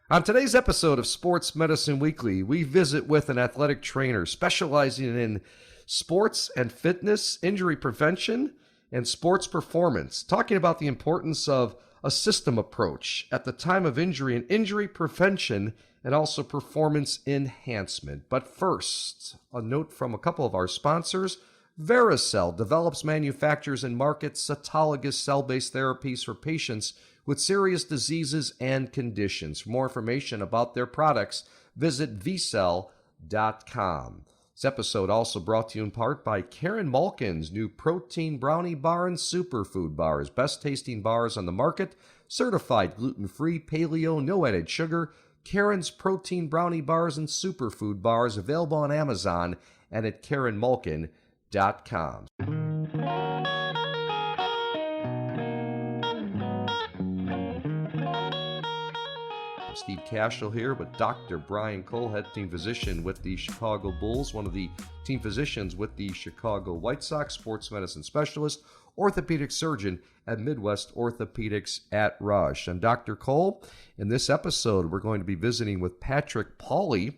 On today's episode of Sports Medicine Weekly, we visit with an athletic trainer specializing in sports and fitness, injury prevention, and sports performance, talking about the importance of a system approach at the time of injury and injury prevention and also performance enhancement. But first, a note from a couple of our sponsors. Vericel develops, manufactures, and markets autologous cell-based therapies for patients with serious diseases and conditions. For more information about their products, visit vcell.com. This episode also brought to you in part by Karen Malkin's new Protein Brownie Bar and Superfood Bars. Best tasting bars on the market, certified gluten-free, paleo, no added sugar. Karen's Protein Brownie Bars and Superfood Bars available on Amazon and at KarenMalkin.com. Steve Cashel here with Dr. Brian Cole, head team physician with the Chicago Bulls, one of the team physicians with the Chicago White Sox, sports medicine specialist, orthopedic surgeon at Midwest Orthopedics at Rush. I'm Dr. Cole. In this episode, we're going to be visiting with Patrick Pauley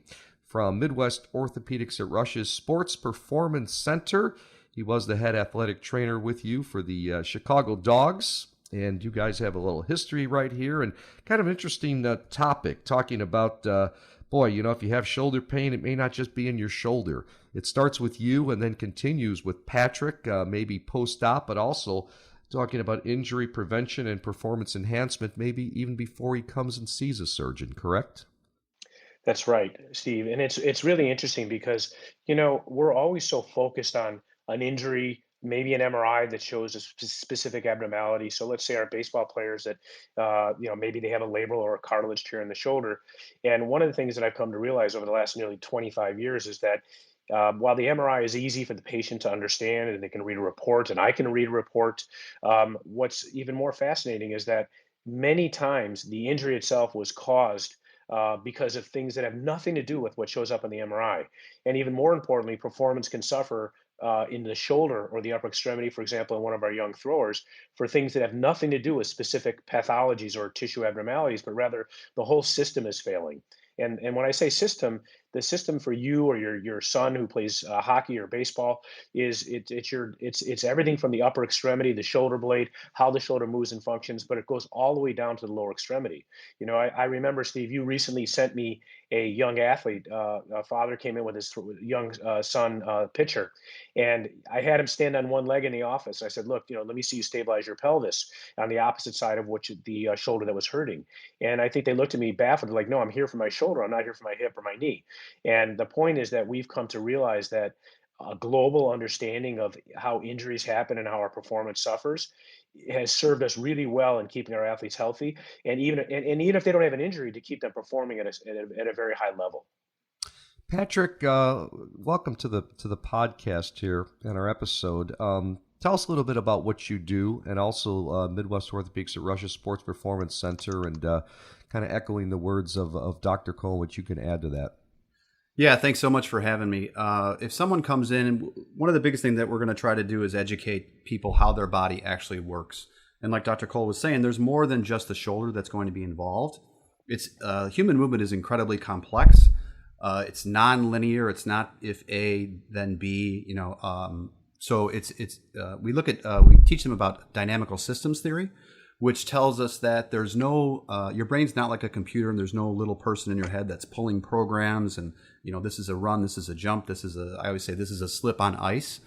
from Midwest Orthopedics at Rush's Sports Performance Center. He was the head athletic trainer with you for the Chicago Dogs. And you guys have a little history right here and kind of interesting topic talking about, if you have shoulder pain, it may not just be in your shoulder. It starts with you and then continues with Patrick, maybe post-op, but also talking about injury prevention and performance enhancement, maybe even before he comes and sees a surgeon, correct? That's right, Steve. And it's really interesting because, we're always so focused on an injury, maybe an MRI that shows a specific abnormality. So let's say our baseball players that, maybe they have a labral or a cartilage tear in the shoulder. And one of the things that I've come to realize over the last nearly 25 years is that while the MRI is easy for the patient to understand and they can read a report and I can read a report, what's even more fascinating is that many times the injury itself was caused because of things that have nothing to do with what shows up in the MRI. And even more importantly, performance can suffer in the shoulder or the upper extremity, for example, in one of our young throwers, for things that have nothing to do with specific pathologies or tissue abnormalities, but rather the whole system is failing. And when I say system, the system for you or your son who plays hockey or baseball is it's everything from the upper extremity, the shoulder blade, how the shoulder moves and functions, but it goes all the way down to the lower extremity. I remember, Steve, you recently sent me a young athlete. A father came in with his young son pitcher, and I had him stand on one leg in the office. I said, "Look, let me see you stabilize your pelvis on the opposite side of the shoulder that was hurting." And I think they looked at me baffled, like, "No, I'm here for my shoulder. I'm not here for my hip or my knee." And the point is that we've come to realize that a global understanding of how injuries happen and how our performance suffers has served us really well in keeping our athletes healthy, and even if they don't have an injury, to keep them performing at a very high level. Patrick, welcome to the podcast here in our episode. Tell us a little bit about what you do, and also Midwest Orthopedics at Rush's Sports Performance Center, and kind of echoing the words of Dr. Cole, what you can add to that. Yeah, thanks so much for having me. If someone comes in, one of the biggest things that we're going to try to do is educate people how their body actually works. And like Dr. Cole was saying, there's more than just the shoulder that's going to be involved. It's human movement is incredibly complex. It's non-linear. It's not if A then B. So we teach them about dynamical systems theory, which tells us that there's no your brain's not like a computer, and there's no little person in your head that's pulling programs and this is a run, this is a jump, I always say this is a slip on ice.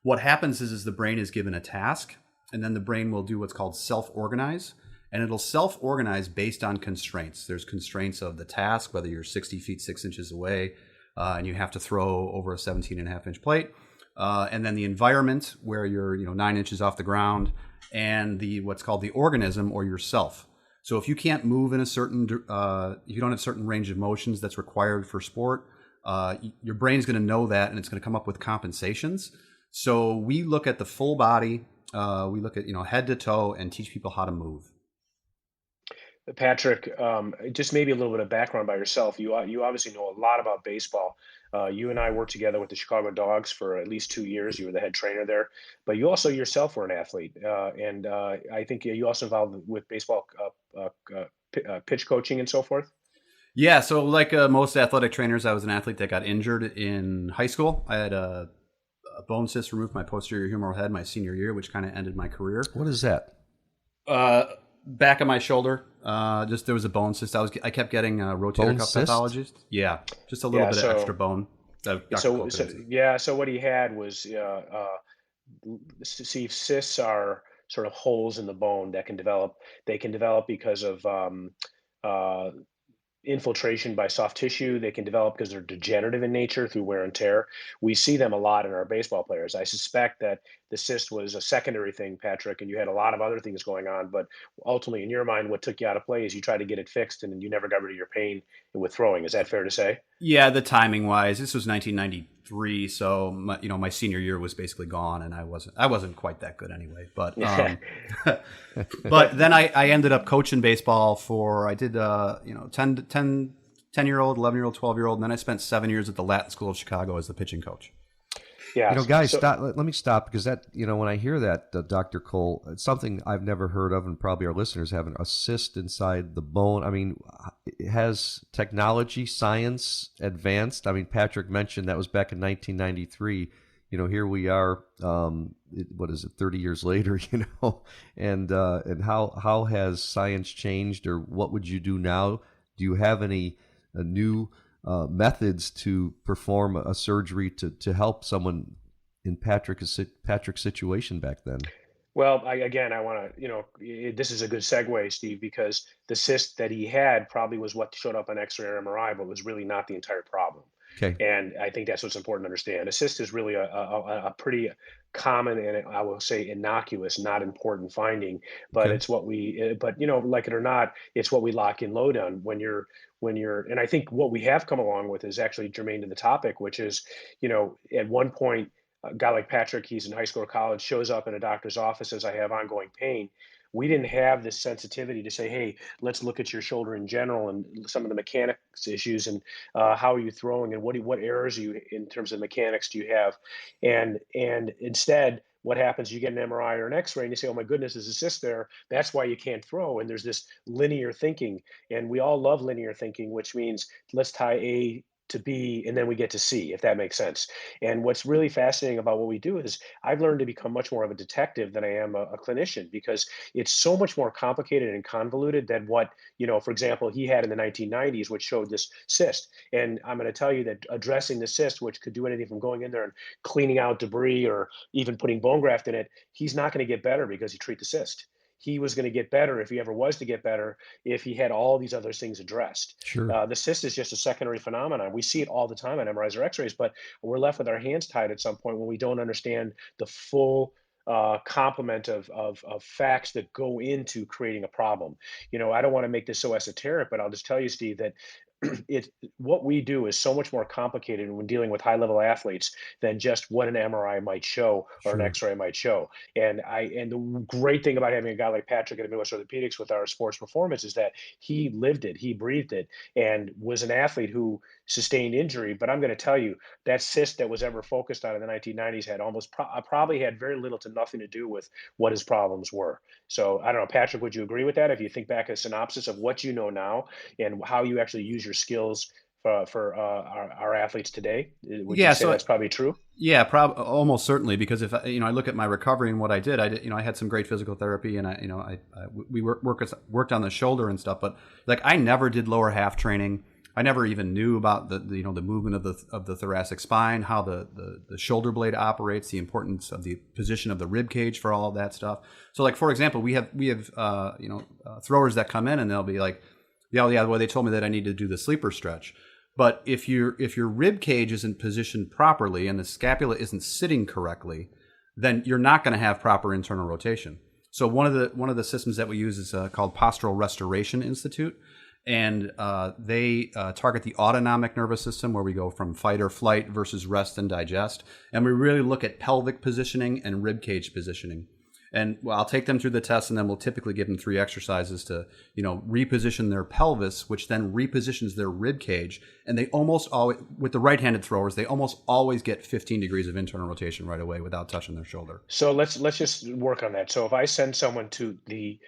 What happens is the brain is given a task, and then the brain will do what's called self-organize, and it'll self-organize based on constraints. There's constraints of the task, whether you're 60 feet 6 inches away and you have to throw over a 17 and a half inch plate, and then the environment where you're 9 inches off the ground, and what's called the organism or yourself. So if you can't move in a certain, you don't have a certain range of motions that's required for sport, your brain's going to know that, and it's going to come up with compensations. So we look at the full body, we look at head to toe, and teach people how to move. Patrick, just maybe a little bit of background by yourself. You obviously know a lot about baseball. You and I worked together with the Chicago Dogs for at least 2 years. You were the head trainer there, but you also yourself were an athlete, and I think you also involved with baseball pitch coaching and so forth. Yeah, so like most athletic trainers, I was an athlete that got injured in high school. I had a bone cyst removed my posterior humeral head my senior year, which kind of ended my career. What is that? Back of my shoulder, just there was a bone cyst. I kept getting rotator cuff pathologies. Yeah, just a little bit of extra bone. So what he had was see, cysts are sort of holes in the bone that can develop. They can develop because of uh, infiltration by soft tissue. They can develop because they're degenerative in nature through wear and tear. We see them a lot in our baseball players. I suspect that the cyst was a secondary thing, Patrick, and you had a lot of other things going on. But ultimately, in your mind, what took you out of play is you tried to get it fixed, and you never got rid of your pain with throwing. Is that fair to say? Yeah, the timing wise, this was 1993, so my senior year was basically gone, and I wasn't quite that good anyway. But but then I ended up coaching baseball for I did 10-year-old, 11-year-old, 12-year-old, and then I spent 7 years at the Latin School of Chicago as the pitching coach. Yeah, guys, stop. Let me stop because that when I hear that, Dr. Cole, it's something I've never heard of, and probably our listeners haven't. A cyst inside the bone. I mean, has technology, science advanced? I mean, Patrick mentioned that was back in 1993. Here we are. What is it? 30 years later. And how has science changed, or what would you do now? Do you have any new methods to perform a surgery to help someone in Patrick's situation back then? Well, I want to, this is a good segue, Steve, because the cyst that he had probably was what showed up on X-ray or MRI, but was really not the entire problem. Okay. And I think that's what's important to understand. A cyst is really a pretty common and I will say innocuous, not important finding, but Okay. it's what like it or not, it's what we lock and load on and I think what we have come along with is actually germane to the topic, which is, at one point, a guy like Patrick, he's in high school or college, shows up in a doctor's office, says, I have ongoing pain. We didn't have this sensitivity to say, hey, let's look at your shoulder in general and some of the mechanics issues and how are you throwing and what errors are you in terms of mechanics do you have, and instead what happens, you get an MRI or an X-ray and you say, oh my goodness, there's a cyst there, that's why you can't throw. And there's this linear thinking, and we all love linear thinking, which means let's tie A to B and then we get to C, if that makes sense. And what's really fascinating about what we do is I've learned to become much more of a detective than I am a clinician, because it's so much more complicated and convoluted than what, for example, he had in the 1990s, which showed this cyst. And I'm going to tell you that addressing the cyst, which could do anything from going in there and cleaning out debris or even putting bone graft in it, he's not going to get better because you treat the cyst. He was going to get better, if he ever was to get better, if he had all these other things addressed. Sure. The cyst is just a secondary phenomenon. We see it all the time on MRIs or X-rays, but we're left with our hands tied at some point when we don't understand the full complement of facts that go into creating a problem. I don't want to make this so esoteric, but I'll just tell you, Steve, that it what we do is so much more complicated when dealing with high level athletes than just what an MRI might show or an Sure. X-ray might show. And the great thing about having a guy like Patrick at Midwest Orthopedics with our sports performance is that he lived it, he breathed it, and was an athlete who sustained injury. But I'm going to tell you, that cyst that was ever focused on in the 1990s had probably had very little to nothing to do with what his problems were. So I don't know, Patrick, would you agree with that? If you think back a synopsis of what you know now and how you actually use your skills for our athletes today, would you say that's probably true? Yeah, almost certainly, because if I look at my recovery and what I did, I had some great physical therapy, and we worked on the shoulder and stuff, but like I never did lower half training. I never even knew about the movement of the thoracic spine, how the shoulder blade operates, the importance of the position of the rib cage for all of that stuff. So, like for example, we have throwers that come in and they'll be like, yeah, well, they told me that I need to do the sleeper stretch. But if your rib cage isn't positioned properly and the scapula isn't sitting correctly, then you're not going to have proper internal rotation. So one of the systems that we use is called Postural Restoration Institute. And they target the autonomic nervous system, where we go from fight or flight versus rest and digest. And we really look at pelvic positioning and rib cage positioning. And I'll take them through the test, and then we'll typically give them 3 exercises to, reposition their pelvis, which then repositions their rib cage. And they almost always, with the right-handed throwers, they almost always get 15 degrees of internal rotation right away without touching their shoulder. So let's just work on that. So if I send someone to the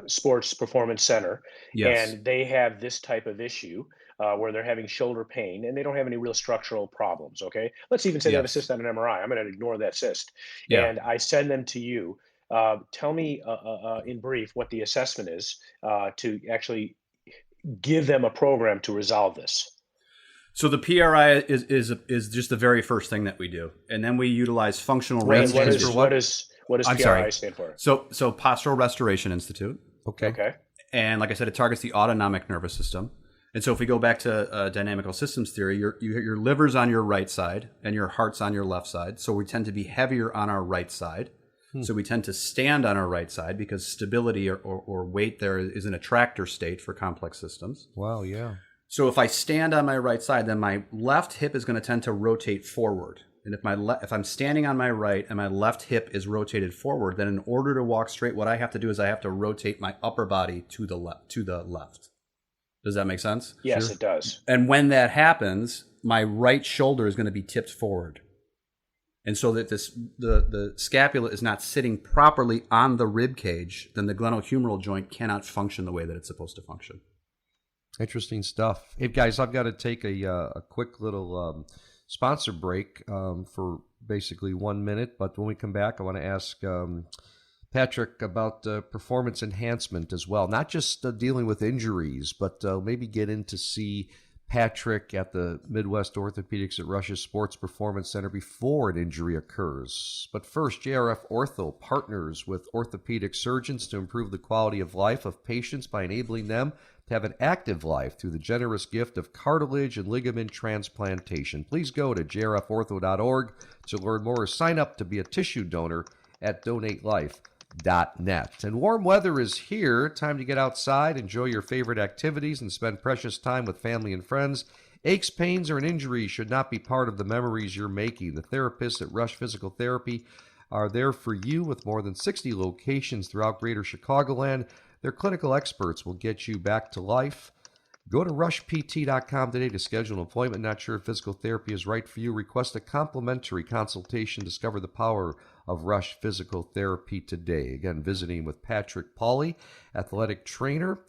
Sports Performance Center, Yes. and they have this type of issue where they're having shoulder pain and they don't have any real structural problems. Okay, let's even say they have a Yes. cyst on an MRI. I'm going to ignore that cyst, Yeah. and I send them to you. Tell me in brief what the assessment is to actually give them a program to resolve this. So the PRI is just the very first thing that we do, and then we utilize functional Right. range And what stands is for conditioning. what? what does I'm PRI sorry. stand for? So Postural Restoration Institute, Okay. Okay. and like I said, it targets the autonomic nervous system. And so if we go back to dynamical systems theory, your liver's on your right side and your heart's on your left side. So we tend to be heavier on our right side. So we tend to stand on our right side because stability or weight there is an attractor state for complex systems. Wow. Yeah. So if I stand on my right side, then my left hip is going to tend to rotate forward. And if I'm standing on my right and my left hip is rotated forward, then in order to walk straight, what I have to do is I have to rotate my upper body to the left. Does that make sense? Yes, Sure. it does. And when that happens, my right shoulder is going to be tipped forward. And so that the scapula is not sitting properly on the rib cage, then the glenohumeral joint cannot function the way that it's supposed to function. Interesting stuff. Hey guys, I've got to take a quick little sponsor break for basically 1 minute. But when we come back, I want to ask Patrick about performance enhancement as well. Not just dealing with injuries, but maybe get in to see Patrick at the Midwest Orthopedics at Rush's Sports Performance Center before an injury occurs. But first, JRF Ortho partners with orthopedic surgeons to improve the quality of life of patients by enabling them to have an active life through the generous gift of cartilage and ligament transplantation. Please go to jrfortho.org to learn more or sign up to be a tissue donor at donatelife.net. And warm weather is here. Time to get outside, enjoy your favorite activities, and spend precious time with family and friends. Aches, pains, or an injury should not be part of the memories you're making. The therapists at Rush Physical Therapy are there for you with more than 60 locations throughout Greater Chicagoland. Their clinical experts will get you back to life. Go to rushpt.com today to schedule an appointment. Not sure if physical therapy is right for you? Request a complimentary consultation. Discover the power of Rush Physical Therapy today. Again, visiting with Patrick Pauley, athletic trainer,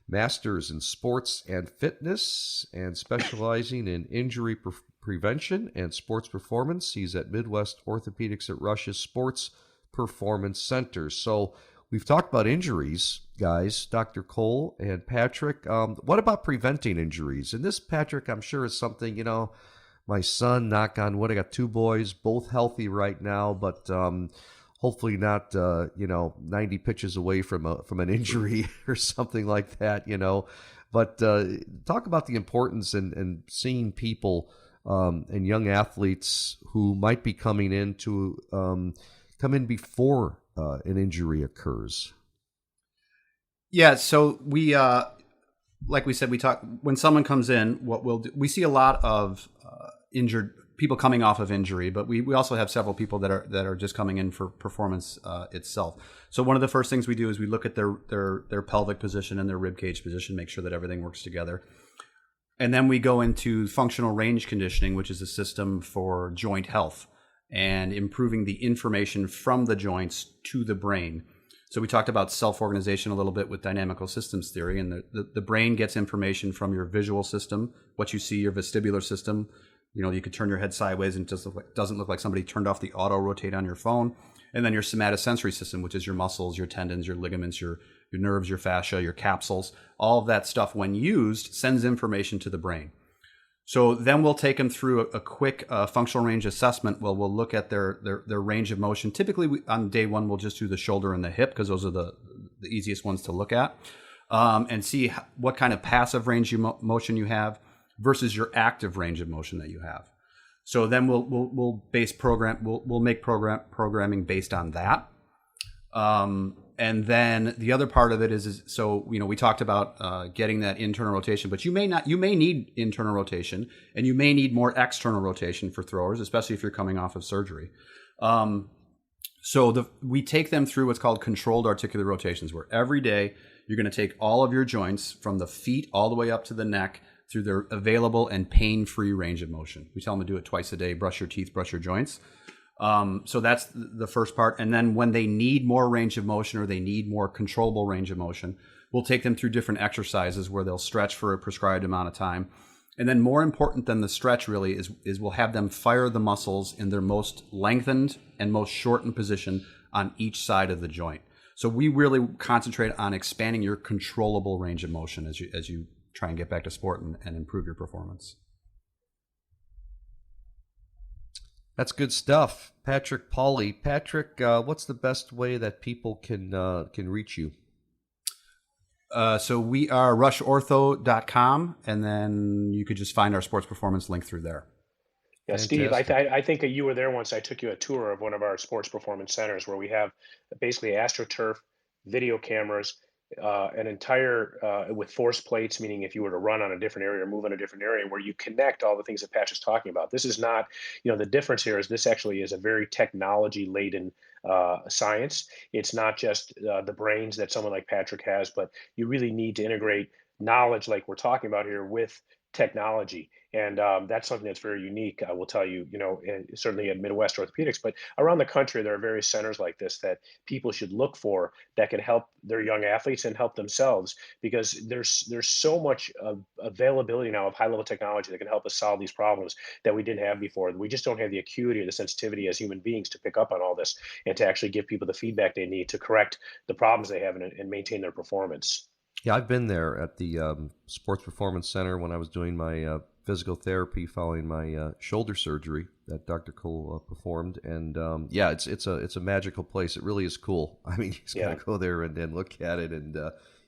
masters in sports and fitness, and specializing in injury prevention and sports performance. He's at Midwest Orthopedics at Rush's Sports Performance Center. So we've talked about injuries, guys, Dr. Cole and Patrick. What about preventing injuries? And this, Patrick, I'm sure is something, my son, knock on wood, I got 2 boys, both healthy right now, but hopefully not, 90 pitches away from an injury or something like that, But talk about the importance in seeing people and young athletes who might be coming in to come in before an injury occurs. Yeah, so we, like we said, when someone comes in, what we'll do, we see a lot of injured people coming off of injury, but we also have several people that are just coming in for performance itself. So one of the first things we do is we look at their pelvic position and their rib cage position, make sure that everything works together. And then we go into functional range conditioning, which is a system for joint health and improving the information from the joints to the brain. So we talked about self-organization a little bit with dynamical systems theory, and the brain gets information from your visual system, what you see, your vestibular system. You could turn your head sideways and it just doesn't look like somebody turned off the auto rotate on your phone. And then your somatosensory system, which is your muscles, your tendons, your ligaments, your nerves, your fascia, your capsules. All of that stuff, when used, sends information to the brain. So then we'll take them through a quick functional range assessment. Well, we'll look at their range of motion. Typically, on day 1, we'll just do the shoulder and the hip because those are the easiest ones to look at, and see what kind of passive range of motion you have versus your active range of motion that you have. So then we'll make programming based on that. And then the other part of it is we talked about getting that internal rotation, but you may need internal rotation, and you may need more external rotation for throwers, especially if you're coming off of surgery. We take them through what's called controlled articular rotations, where every day you're going to take all of your joints from the feet all the way up to the neck through their available and pain-free range of motion. We tell them to do it twice a day, brush your teeth, brush your joints. So that's the first part. And then when they need more range of motion or they need more controllable range of motion, we'll take them through different exercises where they'll stretch for a prescribed amount of time. And then more important than the stretch really is we'll have them fire the muscles in their most lengthened and most shortened position on each side of the joint. So we really concentrate on expanding your controllable range of motion as you try and get back to sport and improve your performance. That's good stuff. Patrick Pauley. Patrick, what's the best way that people can reach you? So we are rushortho.com, and then you could just find our sports performance link through there. Yeah, Steve, I think that you were there once. I took you a tour of one of our sports performance centers where we have basically AstroTurf, video cameras, an entire with force plates, meaning if you were to run on a different area or move on a different area, where you connect all the things that Patrick's talking about. This is not, the difference here is this actually is a very technology-laden science. It's not just the brains that someone like Patrick has, but you really need to integrate knowledge like we're talking about here with technology. And that's something that's very unique, I will tell you, certainly at Midwest Orthopedics, but around the country, there are various centers like this that people should look for that can help their young athletes and help themselves, because there's so much availability now of high-level technology that can help us solve these problems that we didn't have before. We just don't have the acuity or the sensitivity as human beings to pick up on all this and to actually give people the feedback they need to correct the problems they have and maintain their performance. Yeah, I've been there at the Sports Performance Center when I was doing my physical therapy following my shoulder surgery that Dr. Cole performed, and it's a magical place. It really is cool. I mean, you just gotta go there and look at it, and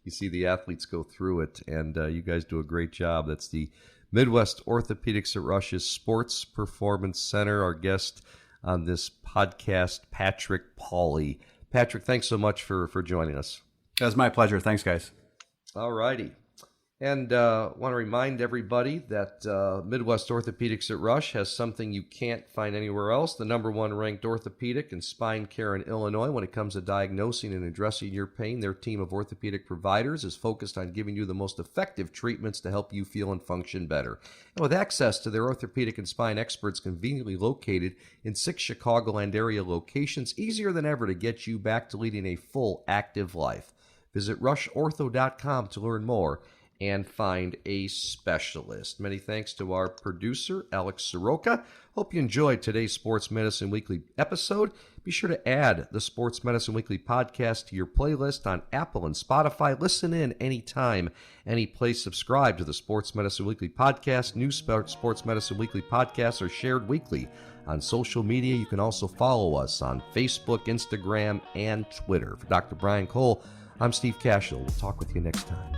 you see the athletes go through it, and you guys do a great job. That's the Midwest Orthopedics at Rush's Sports Performance Center. Our guest on this podcast, Patrick Pauley. Patrick, thanks so much for joining us. It was my pleasure. Thanks, guys. All righty. And want to remind everybody that Midwest Orthopedics at Rush has something you can't find anywhere else, the #1 ranked orthopedic and spine care in Illinois. When it comes to diagnosing and addressing your pain, their team of orthopedic providers is focused on giving you the most effective treatments to help you feel and function better. And with access to their orthopedic and spine experts conveniently located in 6 Chicagoland area locations, easier than ever to get you back to leading a full, active life. Visit rushortho.com to learn more and find a specialist. Many thanks to our producer, Alex Soroka. Hope you enjoyed today's Sports Medicine Weekly episode. Be sure to add the Sports Medicine Weekly podcast to your playlist on Apple and Spotify. Listen in anytime, any place. Subscribe to the Sports Medicine Weekly podcast. New Sports Medicine Weekly podcasts are shared weekly on social media. You can also follow us on Facebook, Instagram, and Twitter. For Dr. Brian Cole, I'm Steve Cashel. We'll talk with you next time.